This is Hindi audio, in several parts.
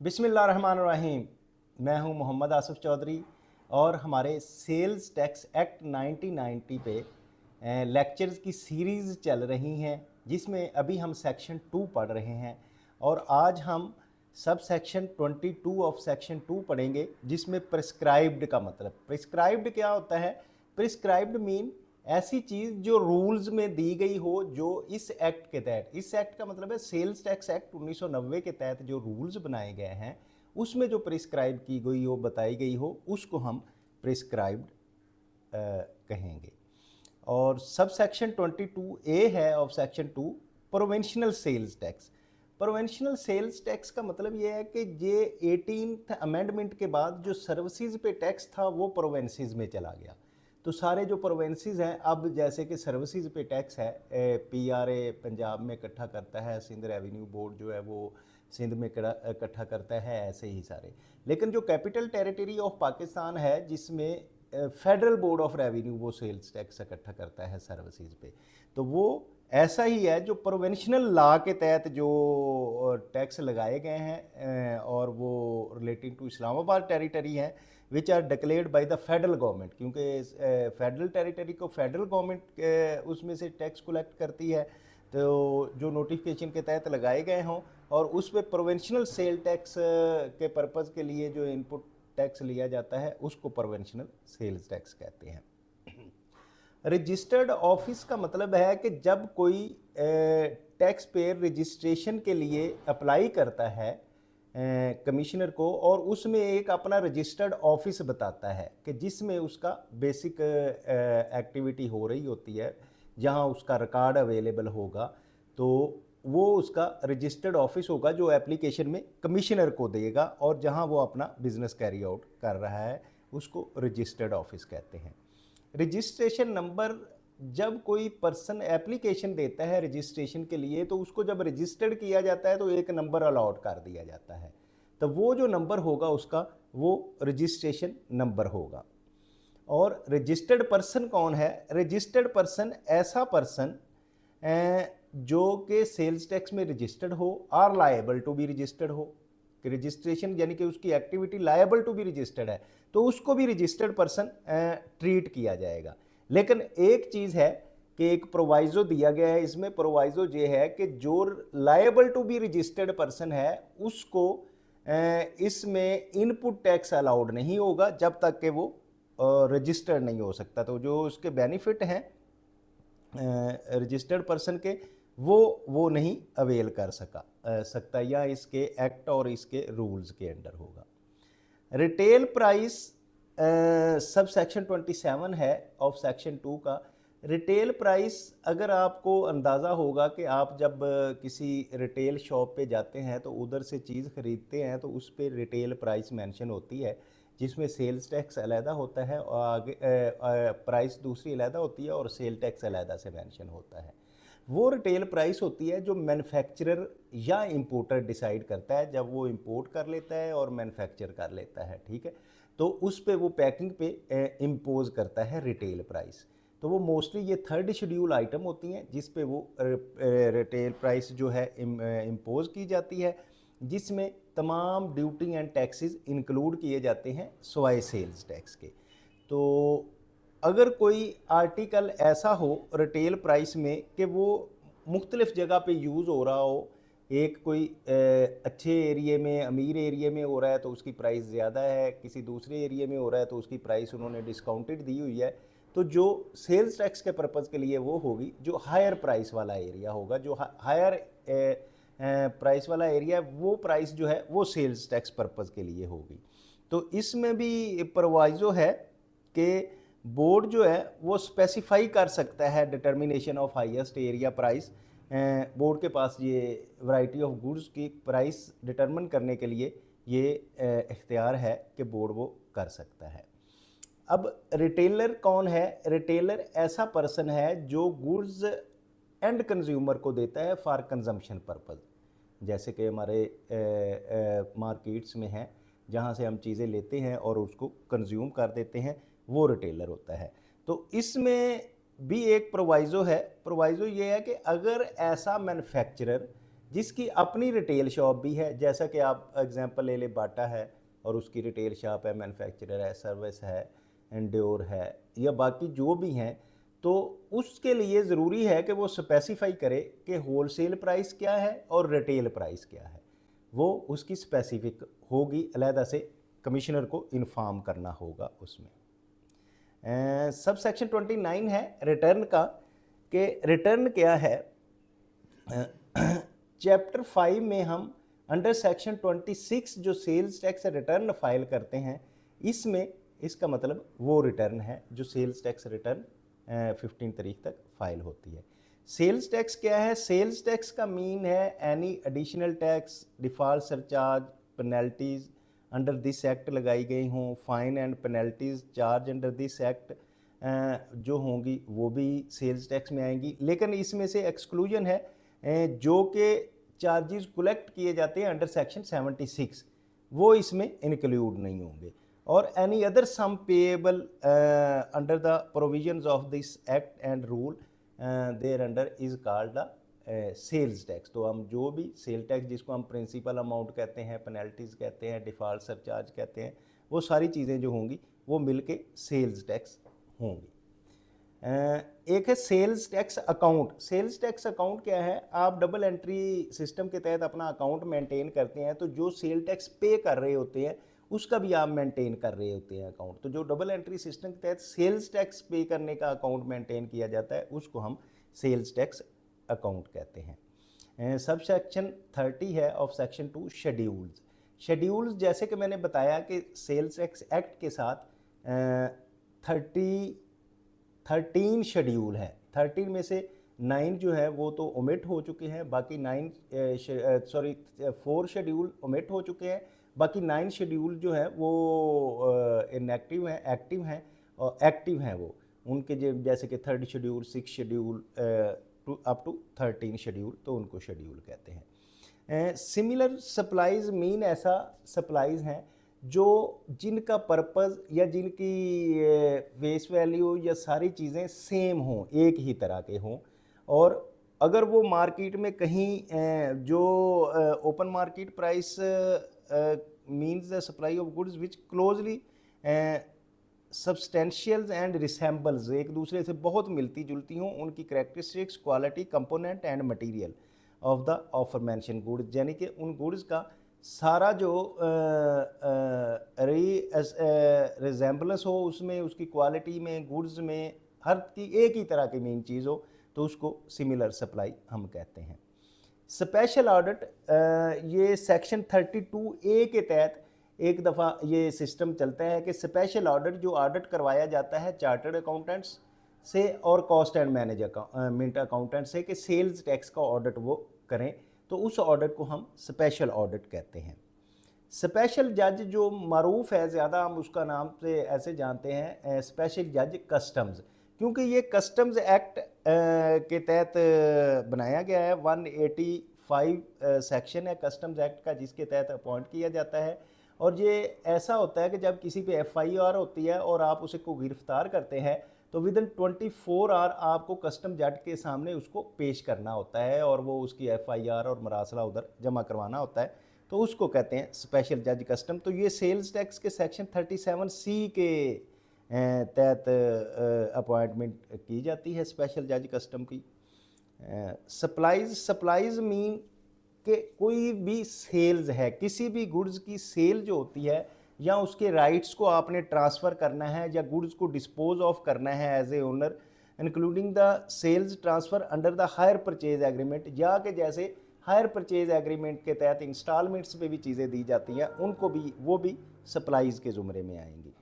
बिस्मिल्लाहिर्रहमानिर्रहीम। मैं हूं मोहम्मद आसिफ चौधरी और हमारे सेल्स टैक्स एक्ट 1990 पे लेक्चर्स की सीरीज़ चल रही हैं, जिसमें अभी हम सेक्शन 2 पढ़ रहे हैं और आज हम सब सेक्शन 22 ऑफ सेक्शन 2 पढ़ेंगे, जिसमें प्रिस्क्राइब्ड का मतलब। प्रिस्क्राइब्ड क्या होता है? प्रिस्क्राइब्ड मीन ऐसी चीज़ जो रूल्स में दी गई हो, जो इस एक्ट के तहत, इस एक्ट का मतलब है सेल्स टैक्स एक्ट 1990 के तहत जो रूल्स बनाए गए हैं, उसमें जो प्रिस्क्राइब की गई हो, बताई गई हो, उसको हम प्रिस्क्राइब्ड कहेंगे। और सब सेक्शन 22A है of section 2 provisional sales tax. Provisional sales tax का मतलब ये है कि ये 18th अमेंडमेंट के बाद जो सर्विसेज पे टैक्स था वो प्रोवेंसेस में चला गया। तो सारे जो प्रोवेंसेस हैं, अब जैसे कि सर्विसेज पे टैक्स है, PRA पंजाब में इकट्ठा करता है, सिंध रेवेन्यू बोर्ड जो है वो सिंध में इकट्ठा करता है, ऐसे ही सारे। लेकिन जो कैपिटल टेरिटरी ऑफ पाकिस्तान है, जिसमें फेडरल बोर्ड ऑफ रेवेन्यू वो सेल्स टैक्स इकट्ठा करता है सर्विसेज पे, तो वो ऐसा ही है जो प्रोवेंशनल लॉ के तहत जो टैक्स लगाए गए हैं और वो रिलेटिंग टू इस्लामाबाद टेरिटरी हैं, which are declared by the federal government, क्योंकि फेडरल टेरिटरी को फेडरल गवर्नमेंट उसमें से टैक्स कलेक्ट करती है। तो जो नोटिफिकेशन के तहत लगाए गए हों और उस पर प्रोवेंशनल सेल टैक्स के पर्पज़ के लिए जो इनपुट टैक्स लिया जाता है, उसको प्रोवेंशनल सेल्स टैक्स कहते हैं। रजिस्टर्ड ऑफिस का मतलब है कि जब कोई टैक्स पेयर रजिस्ट्रेशन के लिए अप्लाई करता है कमिश्नर को, और उसमें एक अपना रजिस्टर्ड ऑफिस बताता है कि जिसमें उसका बेसिक एक्टिविटी हो रही होती है, जहां उसका रिकॉर्ड अवेलेबल होगा, तो वो उसका रजिस्टर्ड ऑफिस होगा जो एप्लीकेशन में कमिश्नर को देगा, और जहां वो अपना बिजनेस कैरी आउट कर रहा है, उसको रजिस्टर्ड ऑफिस कहते हैं। रजिस्ट्रेशन नंबर, जब कोई पर्सन एप्लीकेशन देता है रजिस्ट्रेशन के लिए, तो उसको जब रजिस्टर्ड किया जाता है तो एक नंबर अलॉट कर दिया जाता है, तो वो जो नंबर होगा उसका वो रजिस्ट्रेशन नंबर होगा। और रजिस्टर्ड पर्सन कौन है? रजिस्टर्ड पर्सन ऐसा पर्सन जो कि सेल्स टैक्स में रजिस्टर्ड हो और लायबल टू बी रजिस्टर्ड हो। कि रजिस्ट्रेशन यानी कि उसकी activity liable to be registered है, तो उसको भी रजिस्टर्ड पर्सन ट्रीट किया जाएगा। लेकिन एक चीज़ है कि एक प्रोवाइजो दिया गया है, इसमें प्रोवाइजो ये है कि जो liable to be registered person है उसको इसमें इनपुट टैक्स अलाउड नहीं होगा जब तक कि वो रजिस्टर्ड नहीं हो सकता। तो जो उसके बेनिफिट हैं रजिस्टर्ड पर्सन के, वो नहीं अवेल कर सकता, या इसके एक्ट और इसके रूल्स के अंडर होगा। रिटेल प्राइस सब सेक्शन 27 है ऑफ सेक्शन 2 का। रिटेल प्राइस, अगर आपको अंदाज़ा होगा कि आप जब किसी रिटेल शॉप पे जाते हैं तो उधर से चीज़ ख़रीदते हैं, तो उस पर रिटेल प्राइस मेंशन होती है, जिसमें सेल्स टैक्स अलहदा होता है और आगे प्राइस दूसरी अलहदा होती है और सेल टैक्स अलहदा से मेंशन होता है। वो रिटेल प्राइस होती है जो मैन्युफैक्चरर या इंपोर्टर डिसाइड करता है, जब वो इंपोर्ट कर लेता है और मैन्युफैक्चर कर लेता है, ठीक है, तो उस पे वो पैकिंग पे इम्पोज करता है रिटेल प्राइस। तो वो मोस्टली ये थर्ड शेड्यूल आइटम होती हैं जिस पे वो रिटेल प्राइस जो है इम्पोज की जाती है, जिसमें तमाम ड्यूटी एंड टैक्सेस इंक्लूड किए जाते हैं सिवाय सेल्स टैक्स के। तो अगर कोई आर्टिकल ऐसा हो रिटेल प्राइस में कि वो मुख्तलिफ जगह पे यूज़ हो रहा हो, एक कोई अच्छे एरिए में, अमीर एरिए में हो रहा है तो उसकी प्राइस ज़्यादा है, किसी दूसरे एरिए में हो रहा है तो उसकी प्राइस उन्होंने डिस्काउंटेड दी हुई है, तो जो सेल्स टैक्स के पर्पज़ के लिए वो होगी जो हायर प्राइस वाला एरिया होगा, जो हायर प्राइस वाला एरिया, वो प्राइस जो है वो सेल्स टैक्स पर्पज़ के लिए होगी। तो इसमें भी प्रोवाइजो है कि बोर्ड जो है वो स्पेसिफाई कर सकता है determination of highest area price. Board के पास ये वैरायटी ऑफ गुड्स की प्राइस डिटर्मिन करने के लिए ये इख्तियार है कि बोर्ड वो कर सकता है। अब रिटेलर कौन है? रिटेलर ऐसा पर्सन है जो गुड्स एंड कंज्यूमर को देता है फॉर कंजम्पशन पर्पज़, जैसे कि हमारे मार्केट्स में है जहाँ से हम चीज़ें लेते हैं और उसको कंज्यूम कर देते हैं, वो रिटेलर होता है। तो इसमें भी एक प्रोवाइज़ो है। प्रोवाइज़ो ये है कि अगर ऐसा मैन्युफैक्चरर जिसकी अपनी रिटेल शॉप भी है, जैसा कि आप एग्जांपल ले ले, बाटा है और उसकी रिटेल शॉप है, मैन्युफैक्चरर है, सर्विस है, एंड्योर है, या बाकी जो भी हैं, तो उसके लिए ज़रूरी है कि वो स्पेसिफाई करे कि होलसेल प्राइस क्या है और रिटेल प्राइस क्या है। वो उसकी स्पेसिफिक होगी, अलहदा से कमिश्नर को इन्फॉर्म करना होगा उसमें। सब सेक्शन 29 है रिटर्न का, कि रिटर्न क्या है। चैप्टर 5 में हम अंडर सेक्शन 26 जो सेल्स टैक्स रिटर्न फाइल करते हैं, इसमें इसका मतलब वो रिटर्न है जो सेल्स टैक्स रिटर्न 15 तारीख तक फाइल होती है। सेल्स टैक्स क्या है? सेल्स टैक्स का मीन है any additional tax, default surcharge, penalties under this act लगाई गई हों, fine and penalties charge under this act जो होंगी वो भी सेल्स टैक्स में आएंगी। लेकिन इसमें से एक्सक्लूजन है जो कि चार्जेस कलेक्ट किए जाते हैं अंडर सेक्शन 76, वो इसमें इंक्लूड नहीं होंगे। और any other sum payable under the provisions of this act and rule there under is called the sales tax. तो हम जो भी सेल टैक्स, जिसको हम प्रिंसिपल अमाउंट कहते हैं, पेनल्टीज कहते हैं, डिफॉल्ट सरचार्ज कहते हैं, वो सारी चीज़ें जो होंगी वो मिलके सेल्स टैक्स होंगी। एक है sales tax account. Sales tax account क्या है? आप डबल एंट्री सिस्टम के तहत अपना अकाउंट मेंटेन करते हैं, तो जो सेल टैक्स पे कर रहे होते हैं उसका भी आप मेंटेन कर रहे होते हैं अकाउंट। तो जो डबल एंट्री सिस्टम के तहत सेल्स टैक्स पे करने का अकाउंट मेंटेन किया जाता है उसको हम सेल्स टैक्स अकाउंट कहते हैं। सब सेक्शन 30 है ऑफ सेक्शन 2 शेड्यूल्स। शेड्यूल्स जैसे कि मैंने बताया कि सेल्स टैक्स एक्ट के साथ 13 शेड्यूल हैं। 13 में से 9 जो है वो तो ओमिट हो चुके हैं, बाकी 4 शेड्यूल ओमिट हो चुके हैं, बाकी 9 शेड्यूल जो है वो इनएक्टिव हैं, एक्टिव हैं और एक्टिव हैं वो उनके जैसे कि 3rd schedule, 6 schedule up to 13 schedule, तो उनको शेड्यूल कहते हैं। सिमिलर सप्लाईज मीन ऐसा सप्लाईज हैं जो जिनका पर्पज़ या जिनकी फेस वैल्यू या सारी चीज़ें सेम हों, एक ही तरह के हों, और अगर वो मार्केट में कहीं जो open market price means the supply of goods which closely substantially and resembles, एक दूसरे से बहुत मिलती जुलती हों, उनकी characteristics, quality, component and material of the aforementioned goods, यानी कि उन गुड्स का सारा जो रिजेंबलेंस हो उसमें, उसकी क्वालिटी में, गुड्स में, हर की एक ही तरह की मेन चीज़ हो, तो उसको सिमिलर सप्लाई हम कहते हैं। स्पेशल ऑडिट, ये सेक्शन 32A के तहत एक दफ़ा ये सिस्टम चलता है कि स्पेशल ऑडिट जो ऑडिट करवाया जाता है चार्टर्ड अकाउंटेंट्स से और कॉस्ट एंड मैनेजमेंट अकाउंटेंट से कि सेल्स टैक्स का ऑडिट वो करें, तो उस ऑडिट को हम स्पेशल ऑडिट कहते हैं। स्पेशल जज जो मरूफ है, ज़्यादा हम उसका नाम से ऐसे जानते हैं स्पेशल जज कस्टम्स, क्योंकि ये कस्टम्स एक्ट के तहत बनाया गया है। 185 सेक्शन है कस्टम्स एक्ट का जिसके तहत अपॉइंट किया जाता है। और ये ऐसा होता है कि जब किसी पे FIR होती है और आप उसे को गिरफ्तार करते हैं तो विद इन 24 आवर आपको कस्टम जज के सामने उसको पेश करना होता है और वो उसकी FIR और मरासला उधर जमा करवाना होता है, तो उसको कहते हैं स्पेशल जज कस्टम। तो ये सेल्स टैक्स के सेक्शन 37C के तहत अपॉइंटमेंट की जाती है स्पेशल जज कस्टम की। सप्लाईज मीन कि कोई भी सेल्स है, किसी भी गुड्स की सेल जो होती है या उसके राइट्स को आपने ट्रांसफ़र करना है या गुड्स को डिस्पोज ऑफ करना है as a owner, including the sales transfer under the hire purchase agreement, या कि जैसे हायर परचेज एग्रीमेंट के तहत इंस्टॉलमेंट्स पे भी चीज़ें दी जाती हैं, उनको भी वो भी सप्लाईज़ के ज़ुमरे में आएंगी।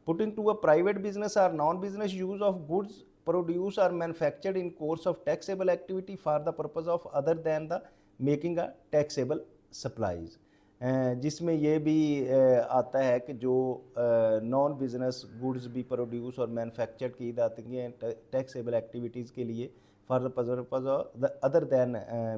Putting to a private business और non business use of goods produce और manufactured in course of taxable activity for the purpose of other than the making a taxable supplies, जिसमें ये भी आता है कि जो नॉन बिजनेस गुड्स भी प्रोड्यूस और मैन्युफैक्चर की जाती हैं टैक्सेबल एक्टिविटीज़ के लिए for the purpose of other than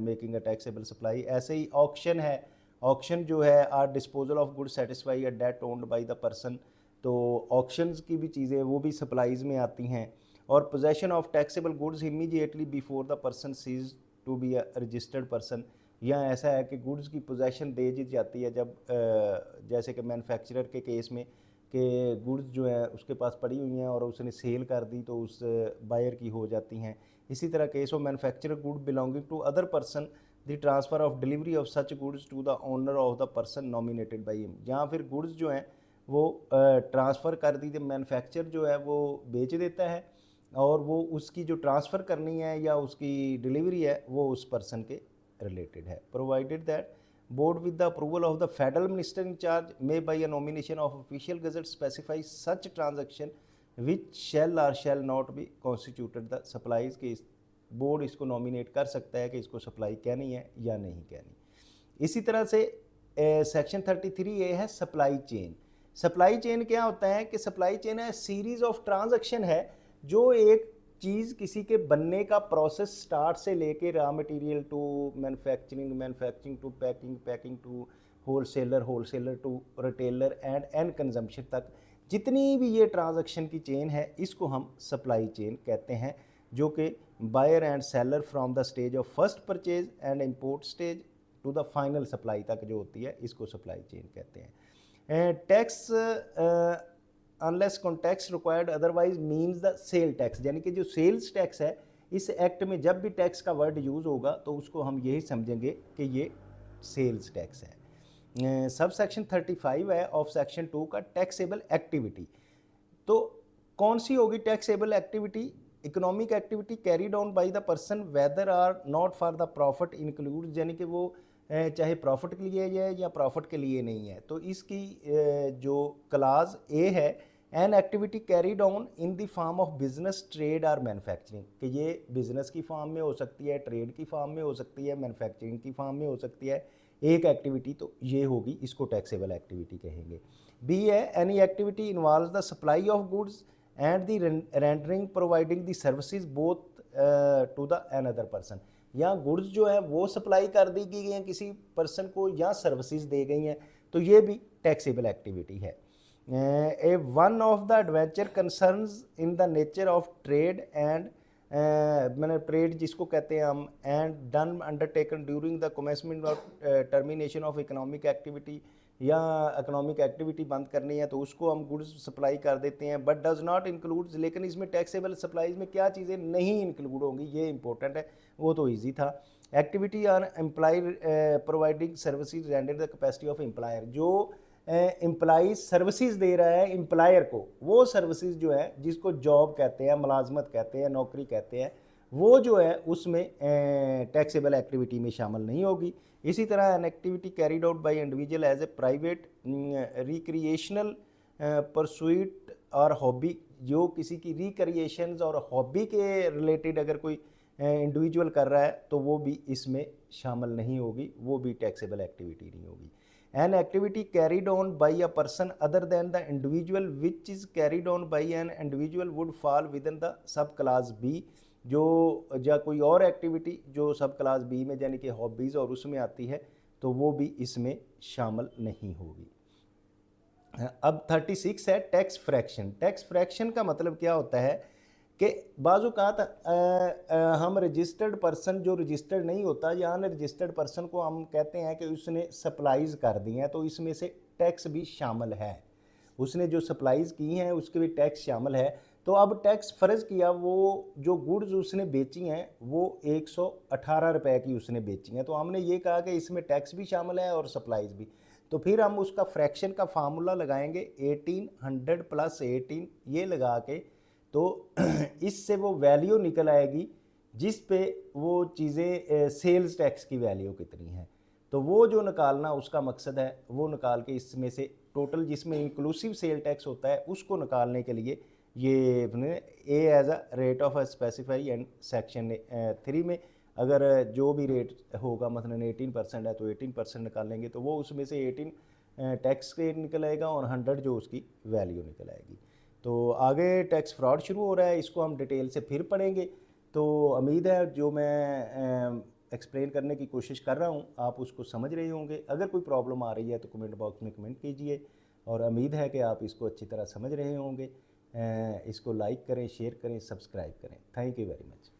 making a taxable supply. ऐसे ही ऑक्शन है, ऑक्शन जो है are disposal of goods satisfy a debt owned by the person, तो ऑक्शंस की भी चीज़ें वो भी सप्लाईज में आती हैं। और possession of taxable goods immediately before the person cease to be a registered person, या ऐसा है कि गुड्स की पोजेसन दे दी जाती है जब जैसे कि मैन्युफैक्चरर के केस में कि गुड्स जो है उसके पास पड़ी हुई हैं और उसने सेल कर दी तो उस बायर की हो जाती हैं। इसी तरह case of manufacturer good belonging to other person the transfer of delivery of such goods to the owner of the person nominated by him, जहाँ फिर गुड्स जो हैं वो ट्रांसफ़र कर दी, मैन्युफैक्चर जो है वो बेच देता है और वो उसकी जो ट्रांसफ़र करनी है या उसकी डिलीवरी है वो उस पर्सन के रिलेटेड है। Provided that board with the approval of the federal minister in charge may by a nomination of official gazette specify such transaction which shall or shall not be constituted the supplies के बोर्ड इसको नॉमिनेट कर सकता है कि इसको सप्लाई कहनी है या नहीं कहनी। इसी तरह से सेक्शन 33A है सप्लाई चेन। सप्लाई चेन क्या होता है कि सप्लाई चेन है सीरीज ऑफ ट्रांजैक्शन है जो एक चीज़ किसी के बनने का प्रोसेस स्टार्ट से लेके raw material to manufacturing to packing to wholesaler to retailer and end consumption तक जितनी भी ये ट्रांजैक्शन की चेन है इसको हम सप्लाई चेन कहते हैं, जो कि buyer and seller from the stage of first purchase and import stage to the final supply तक जो होती है इसको सप्लाई चेन कहते हैं। Tax unless context required otherwise means the sale tax, यानी कि जो सेल्स टैक्स है इस एक्ट में जब भी टैक्स का वर्ड यूज़ होगा तो उसको हम यही समझेंगे कि ये सेल्स टैक्स है। सब सेक्शन 35 है ऑफ सेक्शन 2 का टैक्सेबल एक्टिविटी। तो कौन सी होगी taxable activity? Economic activity carried on by the person whether or not for the profit include, यानी कि वो चाहे प्रॉफिट के लिए है या प्रॉफिट के लिए नहीं है। तो इसकी जो क्लास ए है N activity carried on in the form of business trade और मैन्युफैक्चरिंग, कि ये बिजनेस की फॉर्म में हो सकती है, ट्रेड की फॉर्म में हो सकती है, मैन्युफैक्चरिंग की फॉर्म में हो सकती है एक एक्टिविटी, तो ये होगी, इसको टैक्सेबल एक्टिविटी कहेंगे। बी है any activity involve the supply of goods and the rendering providing the services both to the an other person, या गुड्स जो है वो सप्लाई कर दी गई हैं किसी पर्सन को या सर्विसेज दे गई हैं, तो ये भी टैक्सेबल एक्टिविटी है। A one of the adventure concerns in the nature of trade and मैंने ट्रेड जिसको कहते हैं हम and done undertaken during the commencement of termination of economic activity, या इकोनॉमिक एक्टिविटी बंद करनी है तो उसको हम गुड्स सप्लाई कर देते हैं, बट डज नॉट इंक्लूड, लेकिन इसमें टैक्सेबल सप्लाईज में क्या चीज़ें नहीं इंक्लूड होंगी ये इंपॉर्टेंट है, वो तो ईजी था। Activity on employ providing services render the capacity of employer, जो एम्प्लॉय सर्विसेज दे रहा है एम्प्लॉयर को, वो सर्विसेज जो है जिसको जॉब कहते हैं, मुलाजमत कहते हैं, नौकरी कहते हैं, वो जो है उसमें टैक्सेबल एक्टिविटी में शामिल नहीं होगी। इसी तरह an activity carried out by individual as a private recreational pursuit और हॉबी, जो किसी की रिक्रिएशंस और हॉबी के रिलेटेड अगर कोई इंडिविजुअल कर रहा है तो वो भी इसमें शामिल नहीं होगी, वो भी टैक्सेबल एक्टिविटी नहीं होगी। An activity carried on by a person other than the individual which is carried on by an individual would fall within the sub class B, जो या कोई और एक्टिविटी जो सब क्लास बी में यानी कि हॉबीज़ और उसमें आती है तो वो भी इसमें शामिल नहीं होगी। अब 36 है टैक्स फ्रैक्शन। टैक्स फ्रैक्शन का मतलब क्या होता है कि बाज़-औक़ात हम रजिस्टर्ड पर्सन जो रजिस्टर्ड नहीं होता या अनरजिस्टर्ड पर्सन को हम कहते हैं कि उसने सप्लाईज़ कर दी हैं तो इसमें से टैक्स भी शामिल है, उसने जो सप्लाईज़ की हैं उसके भी टैक्स शामिल है। तो अब टैक्स फ़र्ज़ किया, वो जो गुड्स उसने बेची हैं वो 118 रुपए की उसने बेची हैं, तो हमने ये कहा कि इसमें टैक्स भी शामिल है और सप्लाईज़ भी, तो फिर हम उसका फ्रैक्शन का फार्मूला लगाएंगे 1800 प्लस 18 ये लगा के, तो इससे वो वैल्यू निकल आएगी जिस पे वो चीज़ें सेल्स टैक्स की वैल्यू कितनी है, तो वो जो निकालना उसका मकसद है वो निकाल के इसमें से टोटल जिसमें इंक्लूसिव सेल टैक्स होता है उसको निकालने के लिए ये a as a rate of specify and section 3 में अगर जो भी रेट होगा मतलब 18% है तो 18% निकालेंगे तो वो उसमें से 18 टैक्स के निकल आएगा और 100 जो उसकी वैल्यू निकल आएगी। तो आगे टैक्स फ्रॉड शुरू हो रहा है, इसको हम डिटेल से फिर पढ़ेंगे। तो उम्मीद है जो मैं एक्सप्लेन करने की कोशिश कर रहा हूँ आप उसको समझ रहे होंगे। अगर कोई प्रॉब्लम आ रही है तो कमेंट बॉक्स में कमेंट कीजिए, और उम्मीद है कि आप इसको अच्छी तरह समझ रहे होंगे। इसको लाइक करें, शेयर करें, सब्सक्राइब करें। Thank you very much.